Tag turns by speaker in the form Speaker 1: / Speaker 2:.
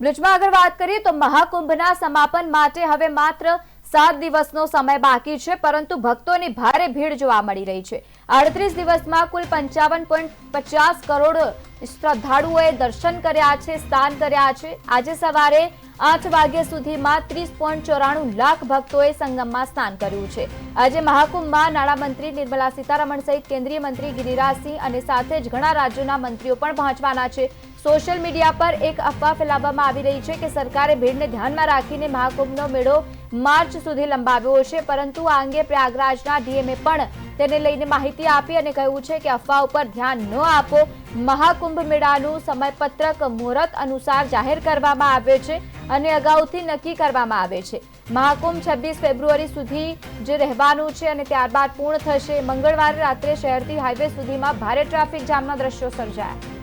Speaker 1: ભુજમાં આગળ વાત કરીએ તો મહાકુંભના સમાપન માટે હવે માત્ર 7 દિવસનો સમય બાકી છે, પરંતુ ભક્તોની ભારે ભીડ જોવા મળી રહી છે। 38 દિવસમાં કુલ 55.50 કરોડ શ્રદ્ધાળુઓએ દર્શન કર્યા છે, સ્નાન કર્યા છે। આજે સવારે 8 વાગ્યા સુધીમાં 30.94 લાખ ભક્તોએ સંગમમાં સ્નાન કર્યું છે। આજે મહાકુંભમાં નાણામંત્રી નિર્મલા સીતારમણ સહિત કેન્દ્રીય મંત્રી ગિરિરાજસિંહ અને સાથે જ ઘણા રાજ્યોના મંત્રીઓ પણ પહોંચવાના છે। સોશિયલ મીડિયા પર એક અફવા ફેલાવવામાં આવી રહી છે કે સરકારે ભીડને ધ્યાનમાં રાખીને મહાકુંભનો મેળો માર્ચ સુધી લંબાવ્યો છે, પરંતુ આ અંગે પ્રયાગરાજના ડીએમએ પણ તેને લઈને માહિતી આપી અને કહ્યું છે કે અફવા ઉપર ધ્યાન ન આપો। મહાકુંભ મેળાનું સમયપત્રક મુહૂર્ત અનુસાર જાહેર કરવામાં આવે છે અને અગાઉથી નક્કી કરવામાં આવે છે। મહાકુંભ 26 ફેબ્રુઆરી સુધી જે રહેવાનું છે અને ત્યારબાદ પૂર્ણ થશે। મંગળવારે રાત્રે શહેરથી હાઈવે સુધીમાં ભારે ટ્રાફિક જામના દ્રશ્યો સર્જાયા।